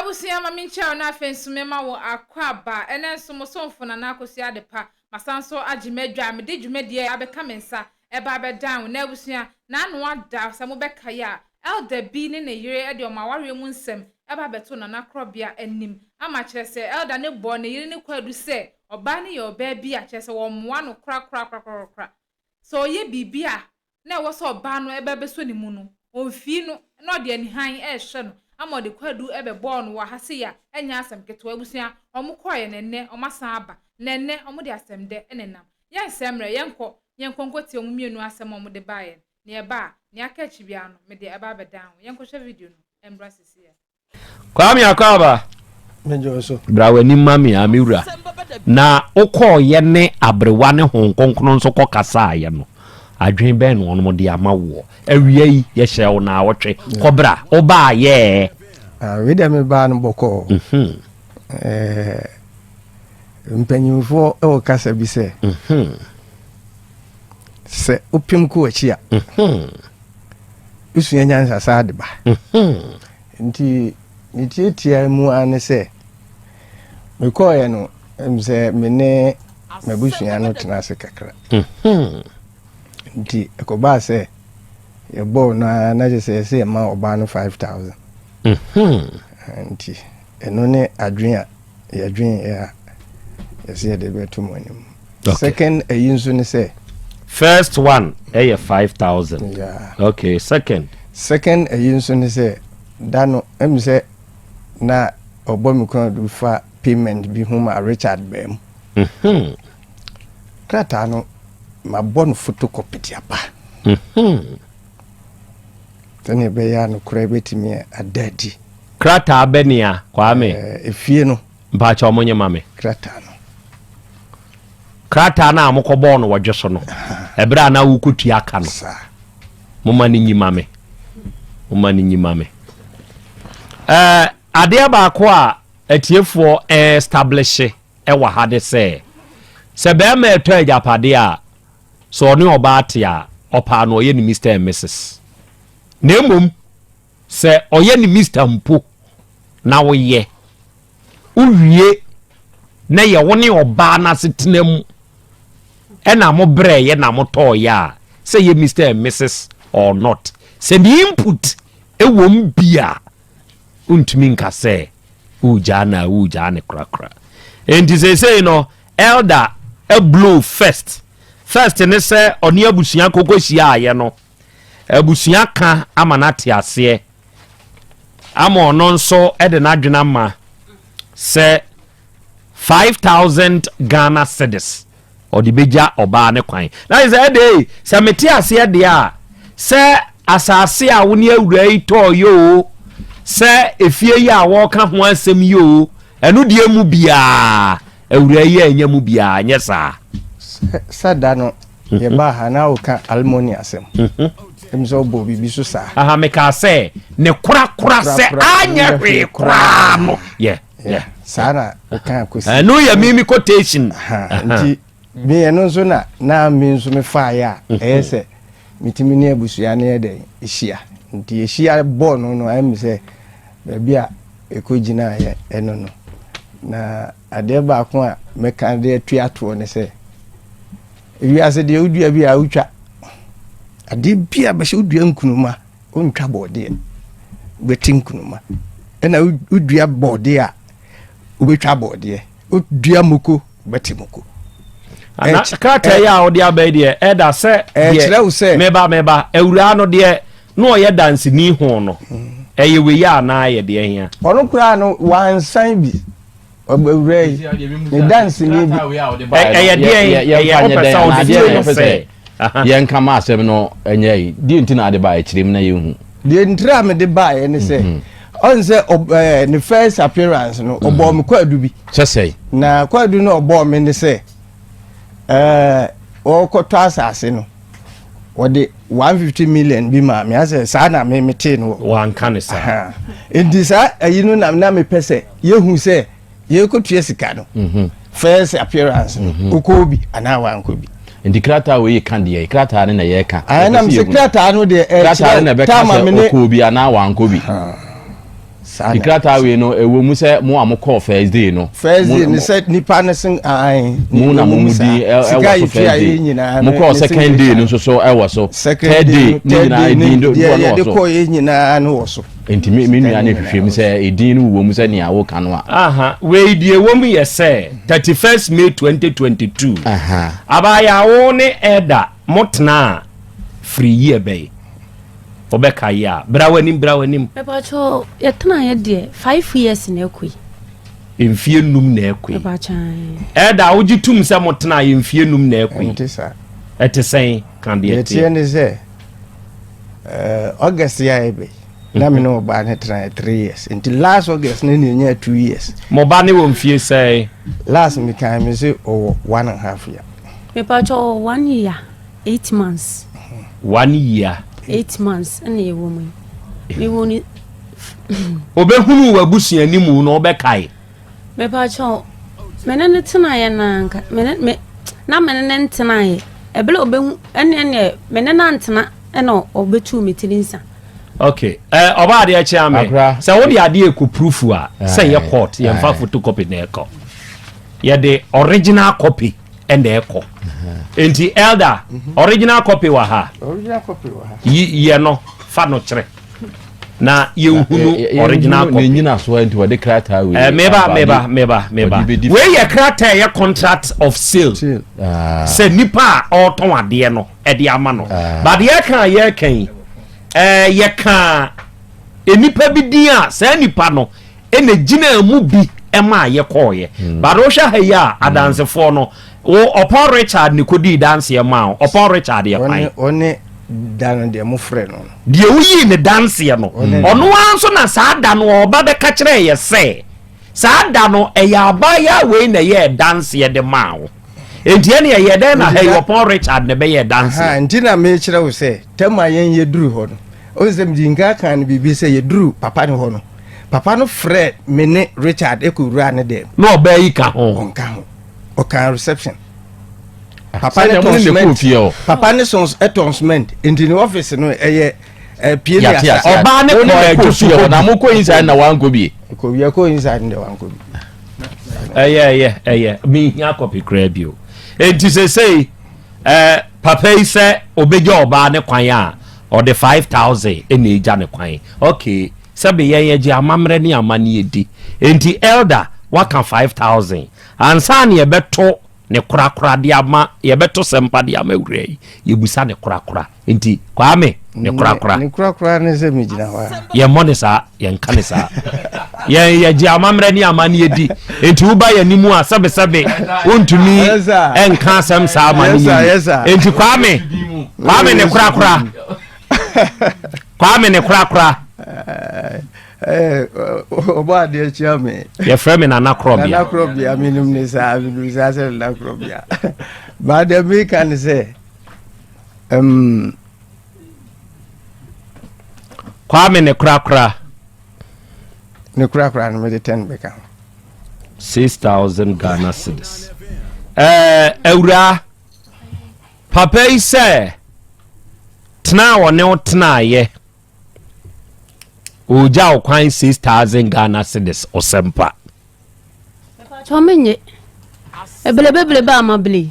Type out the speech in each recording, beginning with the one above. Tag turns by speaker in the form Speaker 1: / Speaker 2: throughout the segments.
Speaker 1: Abusia mamincha na fensumema wo akwaba ene nsomo somfo na nakosi adepa masanso agimedwa me de dwumedie abeka mensa eba be down na abusia na anu ada samo beka ya elder bi ne yire e de omaware mu nsem eba beto na nakrobia anim ama kire se elder ne bo ne yire ne kwadu se oba ne ye oba bi a kire se wo moa no kra so ye bibia na wo so oba no eba be so ni mu no onfi no no de ani han e hye no ama de kwadu ebe born wa hase ya enya asem keto abusia omukoye nenne omasan aba nenne omude asem de enenam yen semre yenko nkoti omumienu asem omude baye ne eba ne akachi bia no me de eba be down yenko hwe video no embrace ya
Speaker 2: kwami akaba
Speaker 3: menjo so
Speaker 2: brawani mami amiwura na okoye ne abrewa ne honkonkno nso kokasa ye no adwen ben no no de amawo awie yi ye hye na awotwe kobra oba ye
Speaker 3: we dem ba no boko mpanyimfo e o kasa bi se se opim ko achia usunya nyansa sa de ba nti nitietia mu ane se me ko ye no mse me ne mabusunya no tena se kakra nti ekoba se ye bo na je se ma oba no 5000 nti eno ne adwen ya se de beto monim second ayinso ne se
Speaker 2: first one 5000
Speaker 3: yeah
Speaker 2: okay second
Speaker 3: ayinso ne se dano emse na obo mi kon do fa payment bi huma Richard Bem krata no ma bon photocopy tiapa tani be ya no kura betimi adadi
Speaker 2: krata abenia kwame
Speaker 3: efie no
Speaker 2: ba cha omonye mame krata na amokobo no wodweso no ebra na wukutu aka no moma ni nyi mame ade ba ko a atiefo establish e wa hade se be ma eto ajapade a so ne oba ate a opa no ye ni Mr and Mrs nemom se oye ni Mr mpo na wo ye uwie na ye woni oba na setenam e na mo bre ye na mo to ya se ye Mr and Mrs or not se the input e wom bia untimi nka se uja ne krakra enti say no elder a blow first ne se oni abusuan kokohia aye no abusuan ka amanate ase ama ono nso e de nadwena ma se 5000 Ghana cedis odi beja oba ne kwan na is e se meti ase de a se asase a woni awura yi to yo se efie ya wo ka ho asem yo enu de mu bia awura yi anya mu bia nyesa
Speaker 3: sada no ye ba ha na o ka almoni asem emso bo bibi so sa
Speaker 2: aha me ka se ne kura se anya hwe kura no yeah
Speaker 3: sana o ka kosi
Speaker 2: no ya mimi quotation
Speaker 3: nti me eno so na me nso me fa ya ese mitimi ne abusua ne de ehia nti ehia bo no am se bia ekogina ya eno no na ade ba ko a me kan de atuato ne se wiase de udua bi a utwa ade bia ba se udua nkunuma ontwa bode betin kunuma ena udua bode a ubetwa bode udua moko betimoko
Speaker 2: ana krata ya odi abede e da se meba ewura no de no ye dance ni ho no eye we ya na ye de hia
Speaker 3: ono kura no wansan bi ewura ni dance ni bi
Speaker 2: eye de ye
Speaker 4: se yen kama asem no enye yi di ntina ade ba e kirim na yehu
Speaker 3: di ntra me de ba ye ne se on se ne first appearance no obo me kwadu bi
Speaker 4: sesei
Speaker 3: na kwadu no obo me ne se o ko to asase no wode 150 million bi ma me ase sa na me mete no
Speaker 2: wan kan sa
Speaker 3: indisa ayinu na me pese yehu se ye ko tue sika no first appearance ko bi ana wan ko bi
Speaker 4: indikrata we kan de krata ne na ye ka
Speaker 3: ana me krata no de
Speaker 4: krata ne be ka se ko bi ana wan ko bi ikrata we no ewo mu se mo amokọ first day no
Speaker 3: ni se nipa ne sen ai
Speaker 4: mu na mo mudi e wo first day mo ko second day no so e wo so third day ni na edin do
Speaker 3: no de ko ye nyina no wo so
Speaker 4: enti me nua ne hwehwe mu se edin no wo mu se ne awo kan no
Speaker 2: aha we die wo mu ye se 31st May 2022 aha abaya wo ne eda motna free year bay obeka ya brawanim
Speaker 5: mepacho yetna ye de 5 years na ekui
Speaker 2: emfie num na ekui
Speaker 5: mepacha
Speaker 2: eda ogitum se motna ye emfie num na ekui
Speaker 3: ntisa
Speaker 2: etesen kan de ete
Speaker 3: ye ne se August ya ebe na me no ba ne 3 years until last August ne nya 2 years
Speaker 2: mo ba ne wo mfie say
Speaker 3: last me kan me say 1.5 year
Speaker 5: mepacho 1 year 8 months
Speaker 2: 1 year
Speaker 5: 8 months and a woman. Me woni
Speaker 2: obehunu wabusuani mu no obekai
Speaker 5: me pa cho menene tena ye nanka me na menene tena ye ebele obehu ene menene antena eno obetu metirinsa.
Speaker 2: Okay oba de achi ame se wo de ade eku proof a se ye court ye mfa photocopy na eko ye de original copy and eko enti elder original copy wa ha ye no fa no kire na ye hunu original copy
Speaker 4: nyina so enti we de krata we
Speaker 2: meba we ye krata ye contract of sale se nipa o ton ade no e de ama no but ye kan ye kan enipa bi din a se nipa no ene gina mu bi e ma ye koye but o sha ha ya adansefo no upon Richard Nikodi dance ye ma upon Richard ye pai
Speaker 3: one dan de mo frɛ no
Speaker 2: de uyi ne dance ye no ono anso na saa da no oba be ka kire ye se saa da no e ya ba ya we na ye dance ye de ma wo enti ene ye de na hey upon Richard ne be ye dance
Speaker 3: ha enti na me kire wo se tema yen ye duru ho no o se mjinga kan bibi se ye duru papa ne ho no papa no frɛ me ne Richard ekowura ne de
Speaker 2: no ba yi ka ho
Speaker 3: onka ho okan reception
Speaker 4: papa
Speaker 3: ne sons etonsment into the office no eye pie
Speaker 2: ya oba ne ko
Speaker 4: ejusu na mo ko inside na wan go bi
Speaker 3: ko inside na wan go bi
Speaker 2: me nya copy grab you enti say papa yi say obeja oba ne kwan a or the 5,000 ene eja ne kwan okay sabe ye ji amamre ne amane edi enti elder waka 5,000 ansa ne yebeto ne kura de ama yebeto sempa de ama wure yebusa ne kura enti kwame ne kura
Speaker 3: ne se migina wa
Speaker 2: ye money sa ye nka ne sa ye ji amamre ne amane edi enti uba ye nimu a sabe ontumi enka asem sa amane enti kwame ne kura kwame ne kura
Speaker 3: oba de chiame
Speaker 2: ye frame na
Speaker 3: nakrobia minum ne sa se nakrobia ba de me kan se
Speaker 2: kwame ne kura
Speaker 3: no me de 10 beka
Speaker 2: 6,000 Ghana cedis eura papa ise tna wone tna ye oja okwan 6,000 Ghana cedis osempa
Speaker 5: cho menye ebelebele ba amabele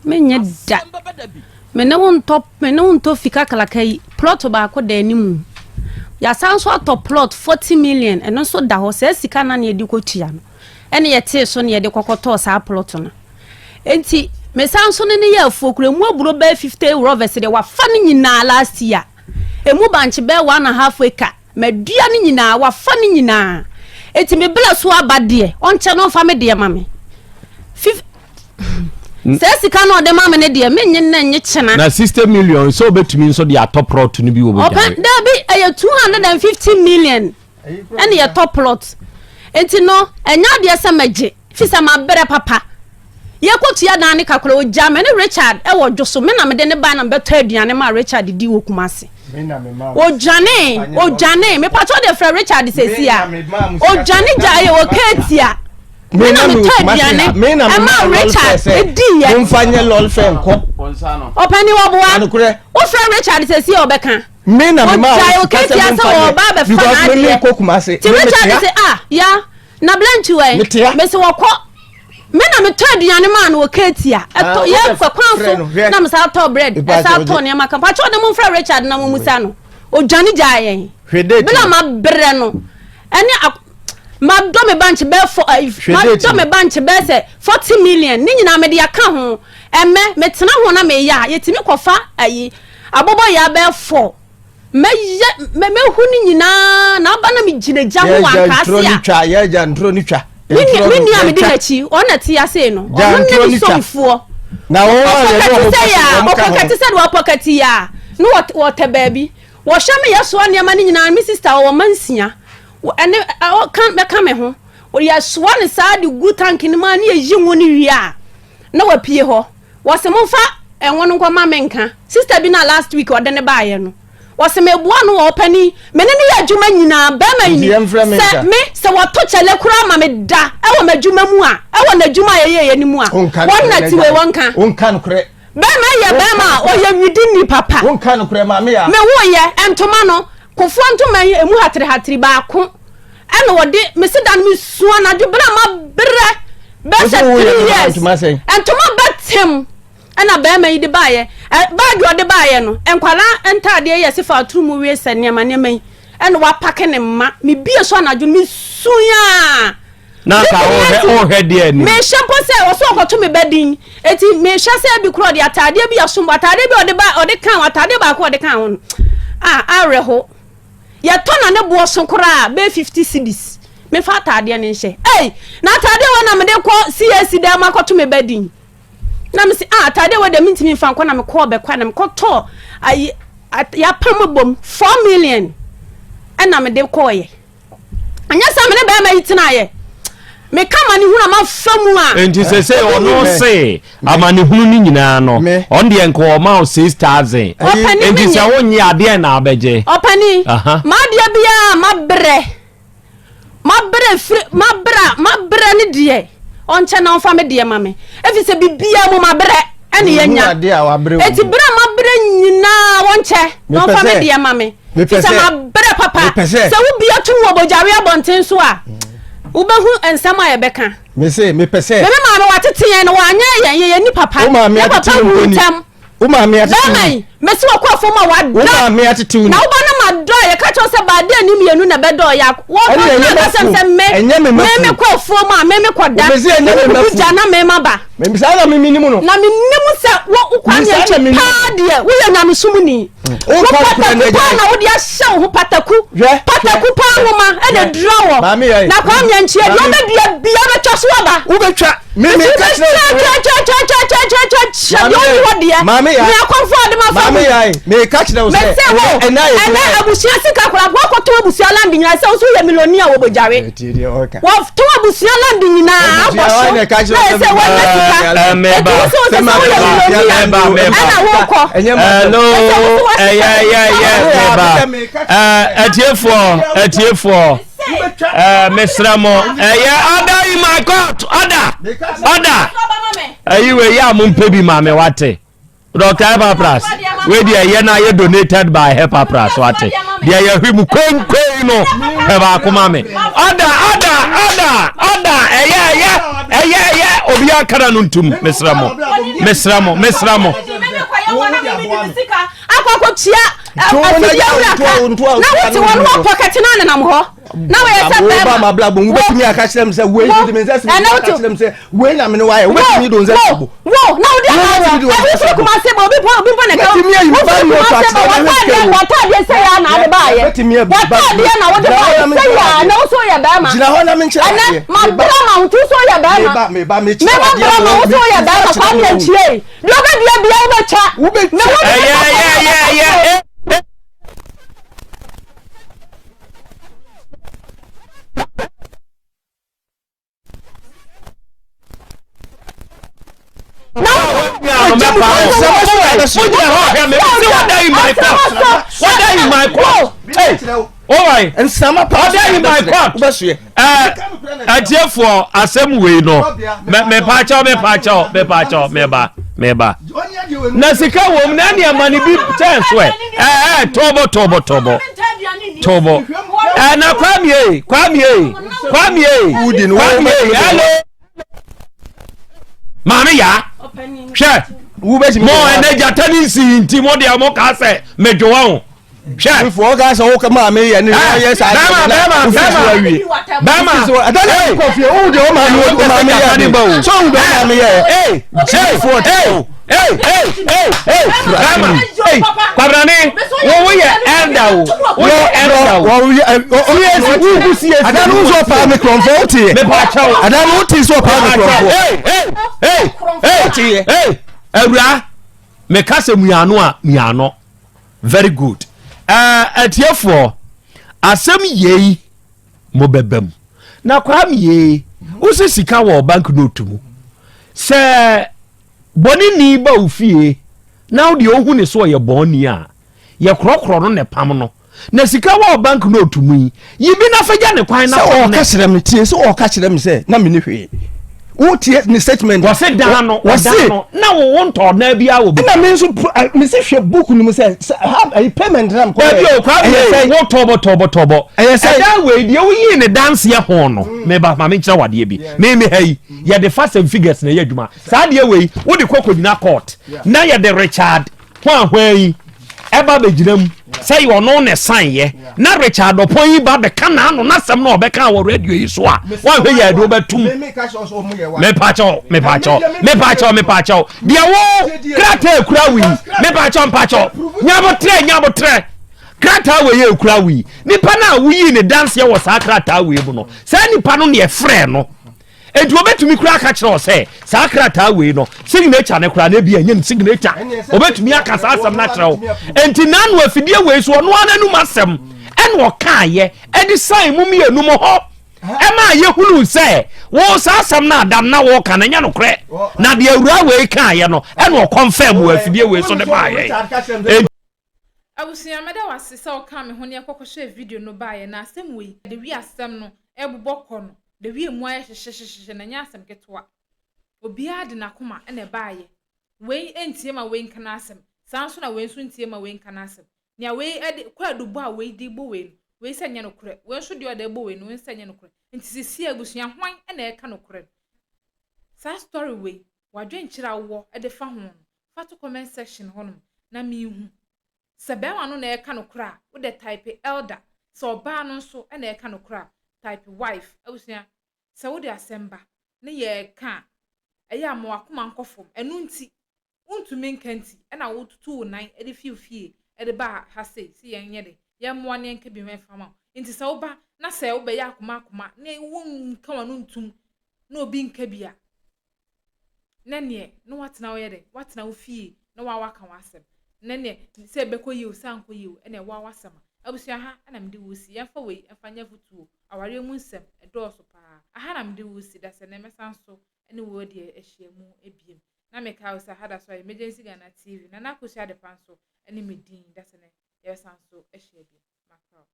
Speaker 5: menye da mene won top fika kalakai plot ba ko da nimu ya sanso atop plot 40 million eno so da ho se sika na ne edi ko tua no ene ye te so ne ye de kokoto sa plot no enti me sanso ne ye afokure mu aburo ba 50 euro verse de wa fa ne nyina last year emu banche be 1.5 acre medua ne nyina wa fa ne nyina enti me bla so abade onche no fa me de mame sika no de mame ne de menye na nye chena
Speaker 2: na 60 million so betumi so de atop plot no bi wo
Speaker 5: open there be 250 million and your top plot enti no enya de ese magye fisa ma bere papa ye kotu ya dan ne kakoro o jame ne Richard e wo dwoso me na me de ne ba na beto aduane ma Richard di wo kumase o jane me pato de fra Richard sesia o jane jaye o ketia me na me to aduane e ma Richard di ye
Speaker 3: mfanye lol fen ko
Speaker 5: opani wo boa o fra Richard sesia obeka
Speaker 3: me na me ma
Speaker 5: okay tia say o ba be fa na
Speaker 3: me ko kuma say
Speaker 5: ti me cha say ya na blanchi we me say wo ko me na me to aduane ma na okay tia eto ye kwa kwanfo na me sa to bread e sa to ne maka pa cho de mo fra Richard na mo musa no o dwane jayen
Speaker 3: hwede
Speaker 5: me na ma bre no ene ma do me bank be for ma do me bank be say 40 million ni nyina me de aka ho me tena ho na me ya yetimi kofa ayi abobo ya be for me hu ni nyina na ba na me gina gya ho anka
Speaker 3: ya ja ntro ni twa
Speaker 5: ni am de hachi ona ti ase no ono ne somfo
Speaker 3: na wo
Speaker 5: ya okakati se do apokati ya no what baby wo hwa me yeso ne ma ni nyina me sister wo mansia ene kan be ka me ho wo yeso ne sa de gu tank ni ma ne yi woni wi a na wapie ho wose mo fa enwo no kwa mamenka sister bi na last week ode ne baaye no wose me bua no opani me ne ya adwuma nyina ba ma ni se me se wato chale kura ma me da e wo madwuma mu a e wo na adwuma ye ni mu a wonna ti we wonka
Speaker 3: no kure
Speaker 5: ba ma ye ba ma o ye widi ni papa
Speaker 3: wonka no kure ma me ya
Speaker 5: me wo ye entoma no kofo ntoma ye emu hatire ba ko e no wode me se dan me suo na dwebra ma bre besa 3 years entoma batem ana ba ma yi de baaye bag yo de baaye no enkwala entade ye se fa turu mu we se nema yi ene wa pake ne ma me bie so na dwo me suya
Speaker 2: na ka o he de ani
Speaker 5: me shempo se wo so okoto me bedin eti me hwa se bi kro de atade bi asombo atade bi ode kan atade ba ko ode kan ho areho ye to na ne bo so kra be 50 cedis me fa atade ne nhye na atade wo na me de ko CAC de makoto me bedin na me si atade wo de mintimi fa ko na me ko be kwa na me ko to ayi ya pam bom 4 million na me de ko ye anya sa me ne ba ma yitina ye me kama ni huna ma famu a
Speaker 2: enti se ono se amani hunu ni nyina no on de enko o ma 6000 enti se wonye ade na abeje
Speaker 5: opani ma de bia ma bre ni de on che na on fa me de ma me efi se bibia mu ma bre ene yenya eti bre ma bre nyina won che na on fa me de ma me se ma bre papa se wo bia tu wo bojare abonten so a ubehu ensama ye beka
Speaker 3: me say me pese
Speaker 5: me ma me watete yen no wanya ye ni papa
Speaker 3: ya papa wutam uma me atete
Speaker 5: dai me si wakọ afọ ma wa da
Speaker 3: uma me atete
Speaker 5: na uba na ma do ye ka cho se ba de ni mienu na be do ya wo ko na se me kwa afọ ma me kwa da
Speaker 3: me say me
Speaker 5: ja na me ma ba
Speaker 3: me say na me minimu no
Speaker 5: na me nimu se wo kwa nya pa de wo ye na me sumuni o ka na wo dia hye ho pataku pa wo ma e de draw na kwa nya nchie do be bia be twa so ba
Speaker 3: wo be twa me ka
Speaker 5: cha yo ni wo dia
Speaker 3: me
Speaker 5: akonfo de ma fa
Speaker 3: me ka kire wo se
Speaker 5: ena abusia sika kura bo ko to abusia land nyina se so ye millionaire wo bojare wo to abusia land nyina aboso na se wo sika
Speaker 2: meba atiefo mesramo order in my court order ayiwe ya mumpebi mame wate Dr. Hepa Plus we dey na ye donated by Hepa Plus wate dey ye hwimu kwenkwen no heba akoma me order obi akara no ntum mesramo
Speaker 5: akoko tia na wote wonu pocket na nam ho na we say
Speaker 3: ba ma blabo mu betimi aka kirem say we betimi say kirem say we na me no why we betimi don say wo
Speaker 5: na wo dia na kuma say ba obi pa na ka
Speaker 3: betimi ayi ba no ta
Speaker 5: de say ya na de ba ye
Speaker 3: betimi ba
Speaker 5: de na wo de ba say ya na wo so ya ba ma
Speaker 3: jina ho na me nche
Speaker 5: ana ma bra ma wo so ya ba ma
Speaker 3: me ba me chi
Speaker 5: ma wo so ya ba ma kwa me nchie do ga bia wo cha
Speaker 3: wo be
Speaker 2: and some in my court. Atiefo asem we no me pacho meba meba na sika wom na ne amane bi chance we tobo na kwamie
Speaker 3: Udin
Speaker 2: hello mama ya hwe
Speaker 3: wo be
Speaker 2: mo eneja tenisi nti mo de amoka se medwowa ho hwe
Speaker 3: for ga so wo ma me ye ni ye sa
Speaker 2: bama
Speaker 3: adana ko fi o de o ma me ye so wo ma me ye
Speaker 2: Kwabrani wo ye elder wo si
Speaker 3: adana wo so pa me comfort me
Speaker 2: pa chawo
Speaker 3: adana wo ti so pa me
Speaker 2: comfort awura me kase miano very good atiefo asem yei mo bebam na kwa me yei usi sika wo bank note mu se boni ni ba ofie na wo de ohu ne so ye boni a ye krokro no ne pam no na sika wo bank note mu yi bi na faja ne kwan na
Speaker 3: o ka kire me tie so o ka kire me se na me ni hwe wo tie ni statement
Speaker 2: wo se dan no na wo wonto na bia wo bi
Speaker 3: na me so me se hwe book ni mu se have a payment na ko
Speaker 2: e kwa wo tobo e dan we de wo yi ne dance ye ho no me ba ma me kira wade bi me hayi ye de fast and figures na ye adwuma sa de we wo de kokodina court na ye de Richard hwan eba be ginam say you no ne sign ye na Richard opon yi ba be kana no na sem na obeka wo radio yi so a wan hwe ye do betum me pacho dia wo krata ekura wi me pacho nyabotre krata we ye ekura wi nipa na wo yi ne dance ye wo sa krata we bu no sa nipa no ne e frɛ no edu obetumi kura ka kire o se sa krata we no signature ne kura na bia nyem signature obetumi aka sa asem na kire o enti nanu afidie we so no ananu masem en wo kaaye edi sign mum ye nu mo ho e ma ye hulu se wo sa asem na adam na wo kana nya no kure na de awura we kaaye no en wo confirm wo afidie we so de ba ye
Speaker 1: abusia meda wasesa o ka me ho ne akokoshe video no ba ye na asem we de wi asem no ebobokọ no de wie mu aye hyehyehye na nya asem ketwa obi ade na koma na baaye we entie ma we nkana asem sanso na we nso ntie ma we nkana asem nya we ade kwa dubu a we di bo we senya no kure we nso de ode bo we no senya no kure nti sisi agusua hwan na eka no kure sa story we wadwen kira wo ade fa ho fa to comment section ho no na mi hu sebe wa no na eka no kure wo de type elder so ba no nso na eka no kure type wife abusia se wo de asemba ne ye ka eya mo akoma nkofom enu nti untumi nkanti na wo tutu nan e de fie e de ba ha sei si yen ye de ye mo ne nka bi me fama nti se wo ba na se wo be ya akoma ne wo nka wa no ntum na obi nka bia na ne no watena wo ye de watena wo fie na wa waka wasem na ne se be ko yiu sanko yiu ene wa wasema abusia ha na mde wosi ya fa we afanya futuo aware mu nsem edoso pa aha na mde wosi da se na mesanso ene wo de ehia mu ebiem na me ka usa hada so emergency Ghana TV na nakosia de panso ene medin da se na yesanso ehia bi makro